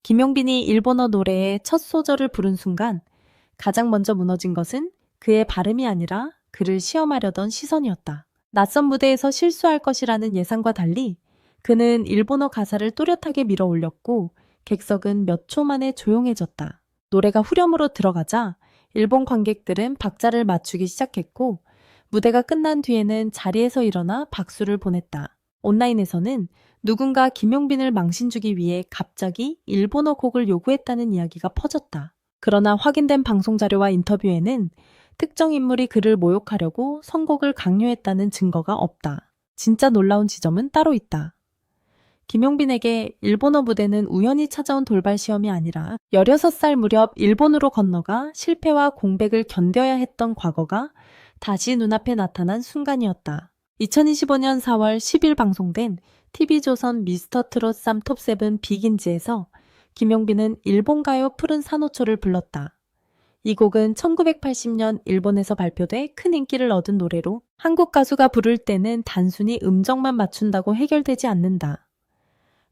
김용빈이 일본어 노래의 첫 소절을 부른 순간 가장 먼저 무너진 것은 그의 발음이 아니라 그를 시험하려던 시선이었다. 낯선 무대에서 실수할 것이라는 예상과 달리 그는 일본어 가사를 또렷하게 밀어 올렸고 객석은 몇 초 만에 조용해졌다. 노래가 후렴으로 들어가자 일본 관객들은 박자를 맞추기 시작했고 무대가 끝난 뒤에는 자리에서 일어나 박수를 보냈다. 온라인에서는 누군가 김용빈을 망신주기 위해 갑자기 일본어 곡을 요구했다는 이야기가 퍼졌다. 그러나 확인된 방송자료와 인터뷰에는 특정 인물이 그를 모욕하려고 선곡을 강요했다는 증거가 없다. 진짜 놀라운 지점은 따로 있다. 김용빈에게 일본어 무대는 우연히 찾아온 돌발 시험이 아니라 16살 무렵 일본으로 건너가 실패와 공백을 견뎌야 했던 과거가 다시 눈앞에 나타난 순간이었다. 2025년 4월 10일 방송된 TV조선 미스터트롯 쌈 톱7 비긴즈에서 김용빈은 일본 가요 푸른 산호초를 불렀다. 이 곡은 1980년 일본에서 발표돼 큰 인기를 얻은 노래로 한국 가수가 부를 때는 단순히 음정만 맞춘다고 해결되지 않는다.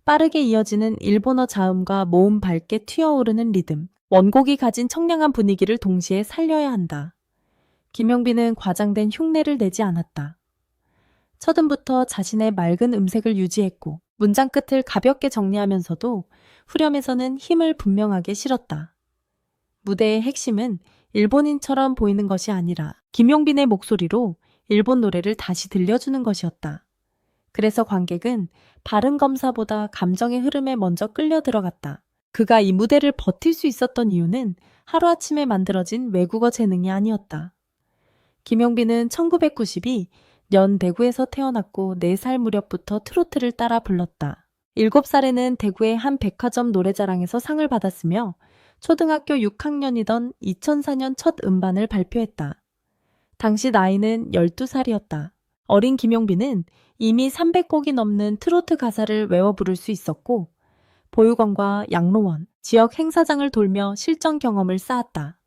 빠르게 이어지는 일본어 자음과 모음 밝게 튀어오르는 리듬, 원곡이 가진 청량한 분위기를 동시에 살려야 한다. 김용빈은 과장된 흉내를 내지 않았다. 첫음부터 자신의 맑은 음색을 유지했고 문장 끝을 가볍게 정리하면서도 후렴에서는 힘을 분명하게 실었다. 무대의 핵심은 일본인처럼 보이는 것이 아니라 김용빈의 목소리로 일본 노래를 다시 들려주는 것이었다. 그래서 관객은 발음 검사보다 감정의 흐름에 먼저 끌려 들어갔다. 그가 이 무대를 버틸 수 있었던 이유는 하루아침에 만들어진 외국어 재능이 아니었다. 김용빈은 1992년 대구에서 태어났고 4살 무렵부터 트로트를 따라 불렀다. 7살에는 대구의 한 백화점 노래자랑에서 상을 받았으며 초등학교 6학년이던 2004년 첫 음반을 발표했다. 당시 나이는 12살이었다. 어린 김용빈은 이미 300곡이 넘는 트로트 가사를 외워 부를 수 있었고 보육원과 양로원, 지역 행사장을 돌며 실전 경험을 쌓았다.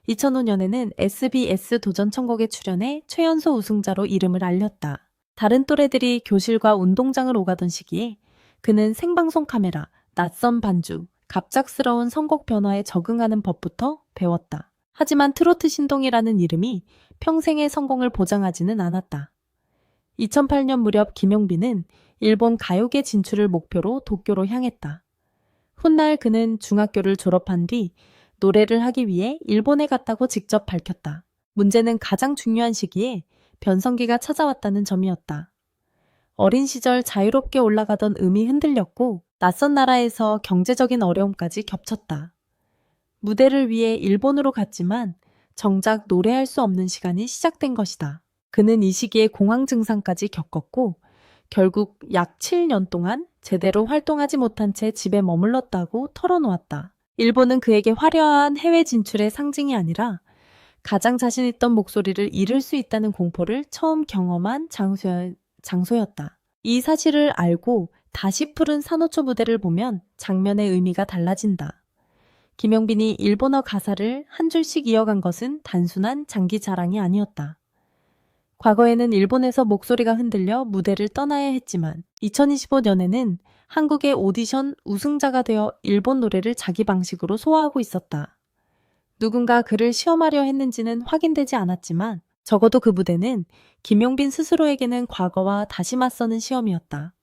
2005년에는 SBS 도전천국에 출연해 최연소 우승자로 이름을 알렸다. 다른 또래들이 교실과 운동장을 오가던 시기에 그는 생방송 카메라, 낯선 반주, 갑작스러운 선곡 변화에 적응하는 법부터 배웠다. 하지만 트로트 신동이라는 이름이 평생의 성공을 보장하지는 않았다. 2008년 무렵 김용빈은 일본 가요계 진출을 목표로 도쿄로 향했다. 훗날 그는 중학교를 졸업한 뒤 노래를 하기 위해 일본에 갔다고 직접 밝혔다. 문제는 가장 중요한 시기에 변성기가 찾아왔다는 점이었다. 어린 시절 자유롭게 올라가던 음이 흔들렸고 낯선 나라에서 경제적인 어려움까지 겹쳤다. 무대를 위해 일본으로 갔지만 정작 노래할 수 없는 시간이 시작된 것이다. 그는 이 시기에 공황 증상까지 겪었고 결국 약 7년 동안 제대로 활동하지 못한 채 집에 머물렀다고 털어놓았다. 일본은 그에게 화려한 해외 진출의 상징이 아니라 가장 자신 있던 목소리를 잃을 수 있다는 공포를 처음 경험한 장소였다. 이 사실을 알고 다시 푸른 산호초 무대를 보면 장면의 의미가 달라진다. 김용빈이 일본어 가사를 한 줄씩 이어간 것은 단순한 장기 자랑이 아니었다. 과거에는 일본에서 목소리가 흔들려 무대를 떠나야 했지만 2025년에는 한국의 오디션 우승자가 되어 일본 노래를 자기 방식으로 소화하고 있었다. 누군가 그를 시험하려 했는지는 확인되지 않았지만 적어도 그 무대는 김용빈 스스로에게는 과거와 다시 맞서는 시험이었다.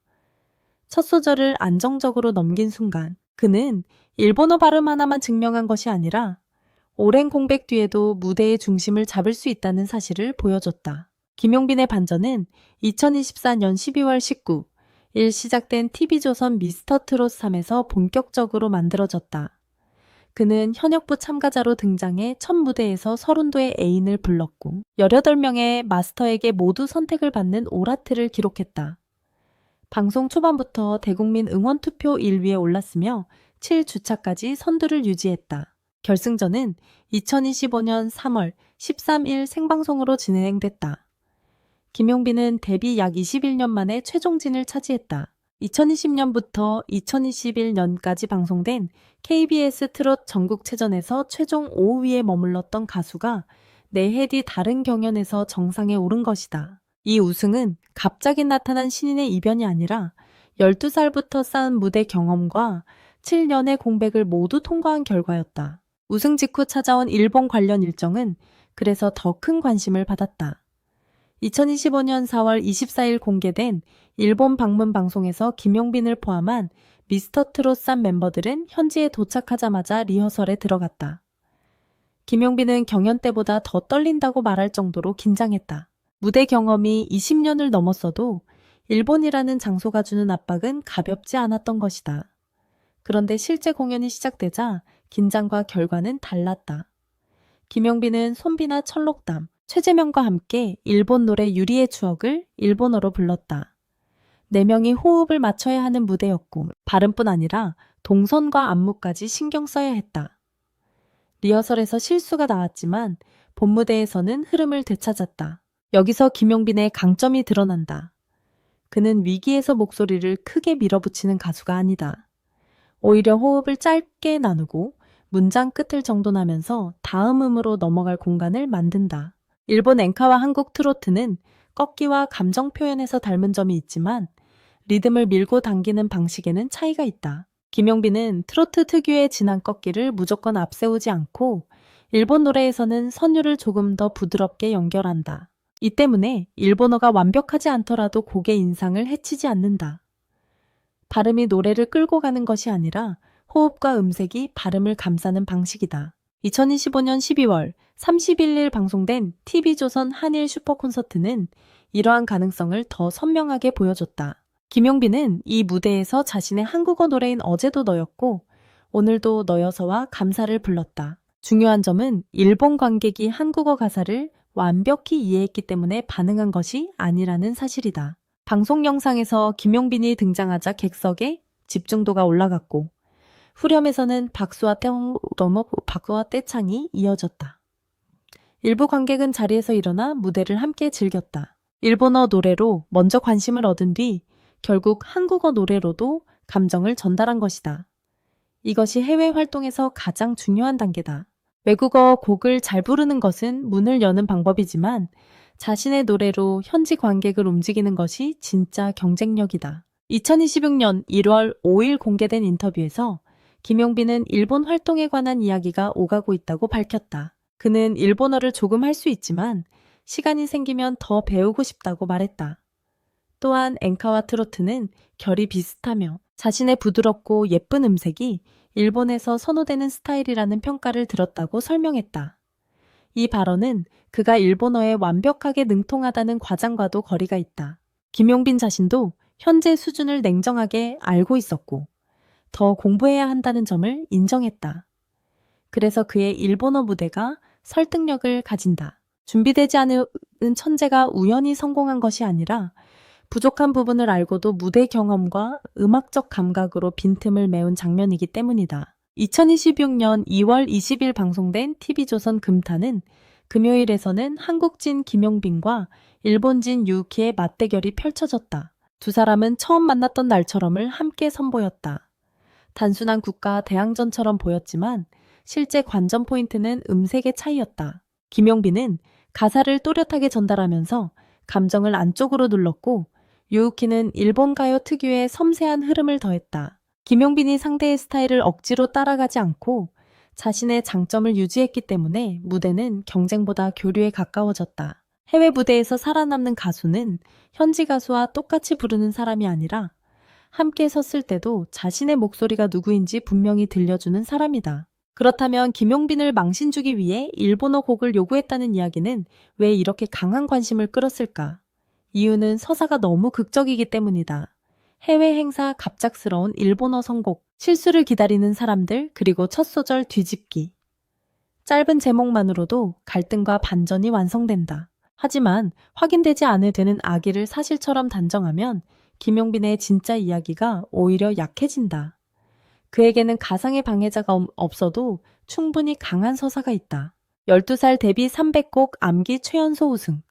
첫 소절을 안정적으로 넘긴 순간 그는 일본어 발음 하나만 증명한 것이 아니라 오랜 공백 뒤에도 무대의 중심을 잡을 수 있다는 사실을 보여줬다. 김용빈의 반전은 2024년 12월 19일 시작된 TV조선 미스터트롯 3에서 본격적으로 만들어졌다. 그는 현역부 참가자로 등장해 첫 무대에서 서른도의 애인을 불렀고 18명의 마스터에게 모두 선택을 받는 오라트를 기록했다. 방송 초반부터 대국민 응원투표 1위에 올랐으며 7주차까지 선두를 유지했다. 결승전은 2025년 3월 13일 생방송으로 진행됐다. 김용빈은 데뷔 약 21년 만에 최종진을 차지했다. 2020년부터 2021년까지 방송된 KBS 트롯 전국체전에서 최종 5위에 머물렀던 가수가 4해 뒤 다른 경연에서 정상에 오른 것이다. 이 우승은 갑자기 나타난 신인의 이변이 아니라 12살부터 쌓은 무대 경험과 7년의 공백을 모두 통과한 결과였다. 우승 직후 찾아온 일본 관련 일정은 그래서 더 큰 관심을 받았다. 2025년 4월 24일 공개된 일본 방문 방송에서 김용빈을 포함한 미스터 트롯 산 멤버들은 현지에 도착하자마자 리허설에 들어갔다. 김용빈은 경연 때보다 더 떨린다고 말할 정도로 긴장했다. 무대 경험이 20년을 넘었어도 일본이라는 장소가 주는 압박은 가볍지 않았던 것이다. 그런데 실제 공연이 시작되자 긴장과 결과는 달랐다. 김용빈은 손비나 철록담, 최재명과 함께 일본 노래 유리의 추억을 일본어로 불렀다. 4명이 호흡을 맞춰야 하는 무대였고 발음뿐 아니라 동선과 안무까지 신경 써야 했다. 리허설에서 실수가 나왔지만 본무대에서는 흐름을 되찾았다. 여기서 김용빈의 강점이 드러난다. 그는 위기에서 목소리를 크게 밀어붙이는 가수가 아니다. 오히려 호흡을 짧게 나누고 문장 끝을 정돈하면서 다음 음으로 넘어갈 공간을 만든다. 일본 엔카와 한국 트로트는 꺾기와 감정 표현에서 닮은 점이 있지만 리듬을 밀고 당기는 방식에는 차이가 있다. 김용빈은 트로트 특유의 진한 꺾기를 무조건 앞세우지 않고 일본 노래에서는 선율을 조금 더 부드럽게 연결한다. 이 때문에 일본어가 완벽하지 않더라도 곡의 인상을 해치지 않는다. 발음이 노래를 끌고 가는 것이 아니라 호흡과 음색이 발음을 감싸는 방식이다. 2025년 12월 31일 방송된 TV조선 한일 슈퍼콘서트는 이러한 가능성을 더 선명하게 보여줬다. 김용빈은 이 무대에서 자신의 한국어 노래인 어제도 너였고 오늘도 너여서와 감사를 불렀다. 중요한 점은 일본 관객이 한국어 가사를 완벽히 이해했기 때문에 반응한 것이 아니라는 사실이다. 방송 영상에서 김용빈이 등장하자 객석에 집중도가 올라갔고 후렴에서는 박수와 떼창이 이어졌다. 일부 관객은 자리에서 일어나 무대를 함께 즐겼다. 일본어 노래로 먼저 관심을 얻은 뒤 결국 한국어 노래로도 감정을 전달한 것이다. 이것이 해외 활동에서 가장 중요한 단계다. 외국어 곡을 잘 부르는 것은 문을 여는 방법이지만 자신의 노래로 현지 관객을 움직이는 것이 진짜 경쟁력이다. 2026년 1월 5일 공개된 인터뷰에서 김용빈은 일본 활동에 관한 이야기가 오가고 있다고 밝혔다. 그는 일본어를 조금 할 수 있지만 시간이 생기면 더 배우고 싶다고 말했다. 또한 엔카와 트로트는 결이 비슷하며 자신의 부드럽고 예쁜 음색이 일본에서 선호되는 스타일이라는 평가를 들었다고 설명했다. 이 발언은 그가 일본어에 완벽하게 능통하다는 과장과도 거리가 있다. 김용빈 자신도 현재 수준을 냉정하게 알고 있었고 더 공부해야 한다는 점을 인정했다. 그래서 그의 일본어 무대가 설득력을 가진다. 준비되지 않은 천재가 우연히 성공한 것이 아니라 부족한 부분을 알고도 무대 경험과 음악적 감각으로 빈틈을 메운 장면이기 때문이다. 2026년 2월 20일 방송된 TV조선 금타는 금요일에서는 한국진 김용빈과 일본진 유키의 맞대결이 펼쳐졌다. 두 사람은 처음 만났던 날처럼을 함께 선보였다. 단순한 국가 대항전처럼 보였지만 실제 관전 포인트는 음색의 차이였다. 김용빈은 가사를 또렷하게 전달하면서 감정을 안쪽으로 눌렀고 유우키는 일본 가요 특유의 섬세한 흐름을 더했다. 김용빈이 상대의 스타일을 억지로 따라가지 않고 자신의 장점을 유지했기 때문에 무대는 경쟁보다 교류에 가까워졌다. 해외 무대에서 살아남는 가수는 현지 가수와 똑같이 부르는 사람이 아니라 함께 섰을 때도 자신의 목소리가 누구인지 분명히 들려주는 사람이다. 그렇다면 김용빈을 망신주기 위해 일본어 곡을 요구했다는 이야기는 왜 이렇게 강한 관심을 끌었을까? 이유는 서사가 너무 극적이기 때문이다. 해외 행사 갑작스러운 일본어 선곡, 실수를 기다리는 사람들, 그리고 첫 소절 뒤집기. 짧은 제목만으로도 갈등과 반전이 완성된다. 하지만 확인되지 않을 되는 아기를 사실처럼 단정하면 김용빈의 진짜 이야기가 오히려 약해진다. 그에게는 가상의 방해자가 없어도 충분히 강한 서사가 있다. 12살 데뷔 300곡 암기 최연소 우승,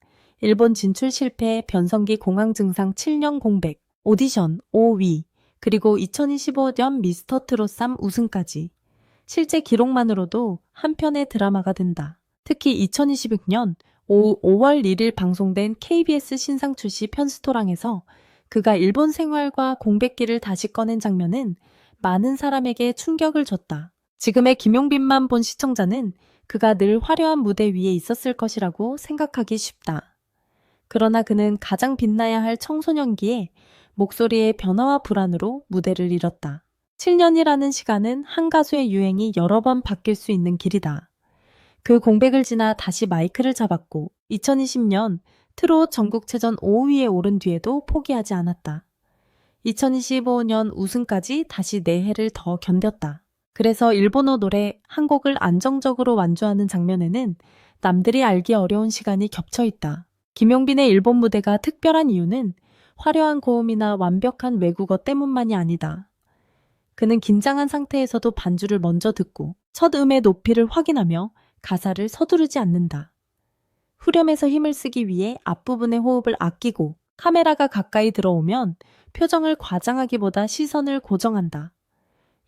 일본 진출 실패 변성기 공황 증상 7년 공백, 오디션 5위, 그리고 2025년 미스터 트롯 3 우승까지. 실제 기록만으로도 한 편의 드라마가 된다. 특히 2026년 5월 1일 방송된 KBS 신상 출시 편스토랑에서 그가 일본 생활과 공백기를 다시 꺼낸 장면은 많은 사람에게 충격을 줬다. 지금의 김용빈만 본 시청자는 그가 늘 화려한 무대 위에 있었을 것이라고 생각하기 쉽다. 그러나 그는 가장 빛나야 할 청소년기에 목소리의 변화와 불안으로 무대를 잃었다. 7년이라는 시간은 한 가수의 유행이 여러 번 바뀔 수 있는 길이다. 그 공백을 지나 다시 마이크를 잡았고 2020년 트롯 전국체전 5위에 오른 뒤에도 포기하지 않았다. 2025년 우승까지 다시 4해를 더 견뎠다. 그래서 일본어 노래 한 곡을 안정적으로 완주하는 장면에는 남들이 알기 어려운 시간이 겹쳐 있다. 김용빈의 일본 무대가 특별한 이유는 화려한 고음이나 완벽한 외국어 때문만이 아니다. 그는 긴장한 상태에서도 반주를 먼저 듣고 첫 음의 높이를 확인하며 가사를 서두르지 않는다. 후렴에서 힘을 쓰기 위해 앞부분의 호흡을 아끼고 카메라가 가까이 들어오면 표정을 과장하기보다 시선을 고정한다.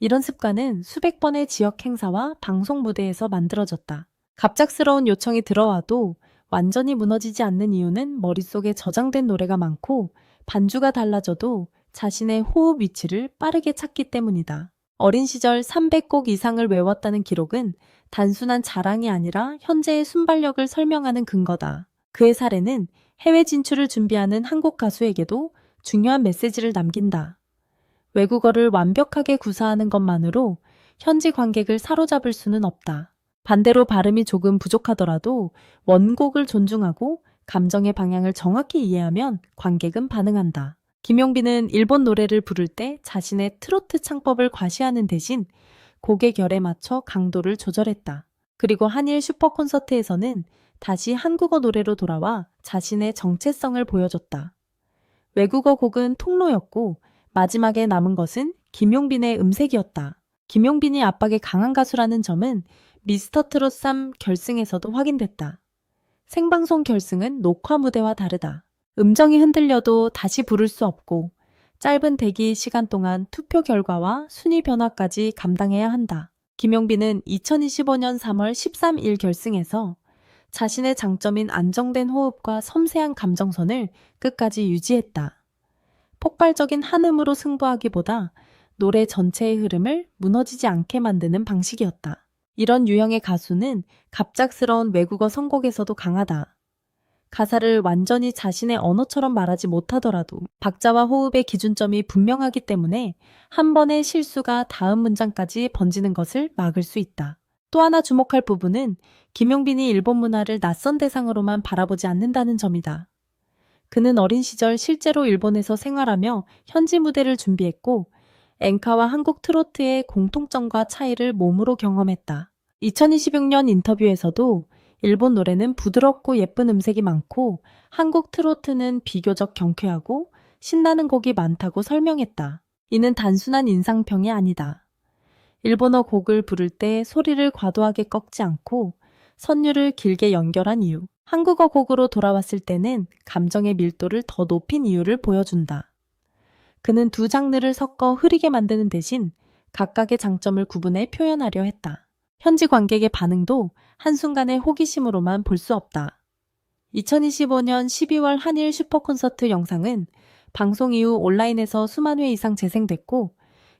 이런 습관은 수백 번의 지역 행사와 방송 무대에서 만들어졌다. 갑작스러운 요청이 들어와도 완전히 무너지지 않는 이유는 머릿속에 저장된 노래가 많고 반주가 달라져도 자신의 호흡 위치를 빠르게 찾기 때문이다. 어린 시절 300곡 이상을 외웠다는 기록은 단순한 자랑이 아니라 현재의 순발력을 설명하는 근거다. 그의 사례는 해외 진출을 준비하는 한국 가수에게도 중요한 메시지를 남긴다. 외국어를 완벽하게 구사하는 것만으로 현지 관객을 사로잡을 수는 없다. 반대로 발음이 조금 부족하더라도 원곡을 존중하고 감정의 방향을 정확히 이해하면 관객은 반응한다. 김용빈은 일본 노래를 부를 때 자신의 트로트 창법을 과시하는 대신 곡의 결에 맞춰 강도를 조절했다. 그리고 한일 슈퍼 콘서트에서는 다시 한국어 노래로 돌아와 자신의 정체성을 보여줬다. 외국어 곡은 통로였고 마지막에 남은 것은 김용빈의 음색이었다. 김용빈이 압박에 강한 가수라는 점은 미스터 트롯 3 결승에서도 확인됐다. 생방송 결승은 녹화 무대와 다르다. 음정이 흔들려도 다시 부를 수 없고 짧은 대기 시간 동안 투표 결과와 순위 변화까지 감당해야 한다. 김용빈은 2025년 3월 13일 결승에서 자신의 장점인 안정된 호흡과 섬세한 감정선을 끝까지 유지했다. 폭발적인 한음으로 승부하기보다 노래 전체의 흐름을 무너지지 않게 만드는 방식이었다. 이런 유형의 가수는 갑작스러운 외국어 선곡에서도 강하다. 가사를 완전히 자신의 언어처럼 말하지 못하더라도 박자와 호흡의 기준점이 분명하기 때문에 한 번의 실수가 다음 문장까지 번지는 것을 막을 수 있다. 또 하나 주목할 부분은 김용빈이 일본 문화를 낯선 대상으로만 바라보지 않는다는 점이다. 그는 어린 시절 실제로 일본에서 생활하며 현지 무대를 준비했고 엔카와 한국 트로트의 공통점과 차이를 몸으로 경험했다. 2026년 인터뷰에서도 일본 노래는 부드럽고 예쁜 음색이 많고 한국 트로트는 비교적 경쾌하고 신나는 곡이 많다고 설명했다. 이는 단순한 인상평이 아니다. 일본어 곡을 부를 때 소리를 과도하게 꺾지 않고 선율을 길게 연결한 이유, 한국어 곡으로 돌아왔을 때는 감정의 밀도를 더 높인 이유를 보여준다. 그는 두 장르를 섞어 흐리게 만드는 대신 각각의 장점을 구분해 표현하려 했다. 현지 관객의 반응도 한순간의 호기심으로만 볼 수 없다. 2025년 12월 한일 슈퍼콘서트 영상은 방송 이후 온라인에서 수만 회 이상 재생됐고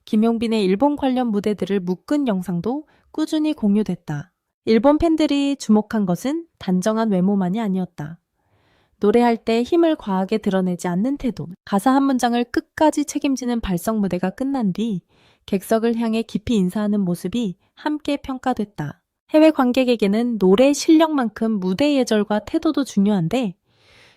김용빈의 일본 관련 무대들을 묶은 영상도 꾸준히 공유됐다. 일본 팬들이 주목한 것은 단정한 외모만이 아니었다. 노래할 때 힘을 과하게 드러내지 않는 태도, 가사 한 문장을 끝까지 책임지는 발성 무대가 끝난 뒤 객석을 향해 깊이 인사하는 모습이 함께 평가됐다. 해외 관객에게는 노래 실력만큼 무대 예절과 태도도 중요한데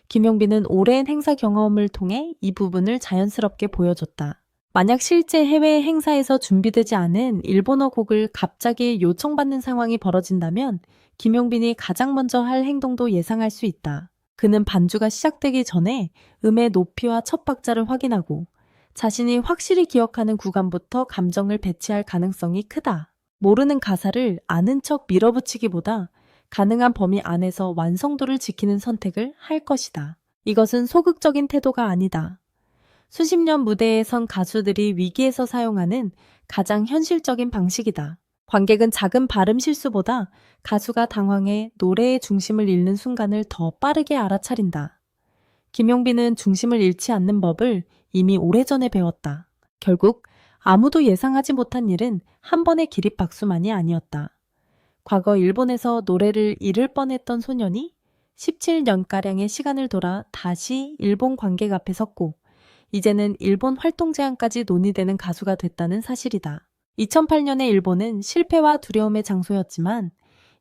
김용빈은 오랜 행사 경험을 통해 이 부분을 자연스럽게 보여줬다. 만약 실제 해외 행사에서 준비되지 않은 일본어 곡을 갑자기 요청받는 상황이 벌어진다면 김용빈이 가장 먼저 할 행동도 예상할 수 있다. 그는 반주가 시작되기 전에 음의 높이와 첫 박자를 확인하고 자신이 확실히 기억하는 구간부터 감정을 배치할 가능성이 크다. 모르는 가사를 아는 척 밀어붙이기보다 가능한 범위 안에서 완성도를 지키는 선택을 할 것이다. 이것은 소극적인 태도가 아니다. 수십 년 무대에 선 가수들이 위기에서 사용하는 가장 현실적인 방식이다. 관객은 작은 발음 실수보다 가수가 당황해 노래의 중심을 잃는 순간을 더 빠르게 알아차린다. 김용빈은 중심을 잃지 않는 법을 이미 오래전에 배웠다. 결국 아무도 예상하지 못한 일은 한 번의 기립박수만이 아니었다. 과거 일본에서 노래를 잃을 뻔했던 소년이 17년가량의 시간을 돌아 다시 일본 관객 앞에 섰고 이제는 일본 활동 제한까지 논의되는 가수가 됐다는 사실이다. 2008년의 일본은 실패와 두려움의 장소였지만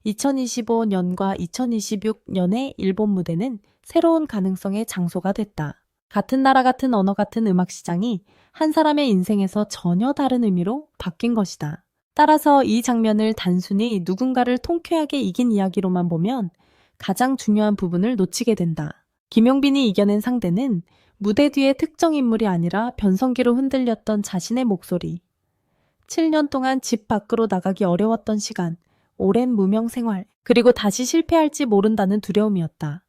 2025년과 2026년의 일본 무대는 새로운 가능성의 장소가 됐다. 같은 나라 같은 언어 같은 음악 시장이 한 사람의 인생에서 전혀 다른 의미로 바뀐 것이다. 따라서 이 장면을 단순히 누군가를 통쾌하게 이긴 이야기로만 보면 가장 중요한 부분을 놓치게 된다. 김용빈이 이겨낸 상대는 무대 뒤의 특정 인물이 아니라 변성기로 흔들렸던 자신의 목소리. 7년 동안 집 밖으로 나가기 어려웠던 시간, 오랜 무명 생활, 그리고 다시 실패할지 모른다는 두려움이었다.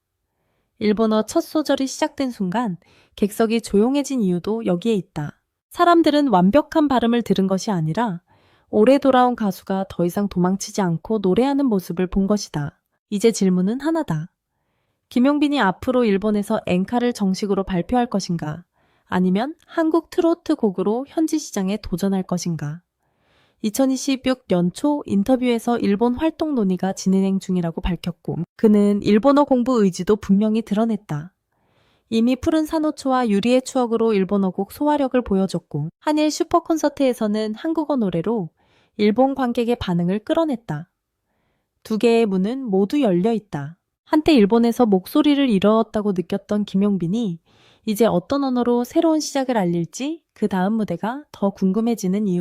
일본어 첫 소절이 시작된 순간 객석이 조용해진 이유도 여기에 있다. 사람들은 완벽한 발음을 들은 것이 아니라 오래 돌아온 가수가 더 이상 도망치지 않고 노래하는 모습을 본 것이다. 이제 질문은 하나다. 김용빈이 앞으로 일본에서 엔카를 정식으로 발표할 것인가? 아니면 한국 트로트 곡으로 현지 시장에 도전할 것인가? 2026년 초 인터뷰에서 일본 활동 논의가 진행 중이라고 밝혔고 그는 일본어 공부 의지도 분명히 드러냈다. 이미 푸른 산호초와 유리의 추억으로 일본어곡 소화력을 보여줬고 한일 슈퍼 콘서트에서는 한국어 노래로 일본 관객의 반응을 끌어냈다. 두 개의 문은 모두 열려 있다. 한때 일본에서 목소리를 잃었다고 느꼈던 김용빈이 이제 어떤 언어로 새로운 시작을 알릴지 그 다음 무대가 더 궁금해지는 이유.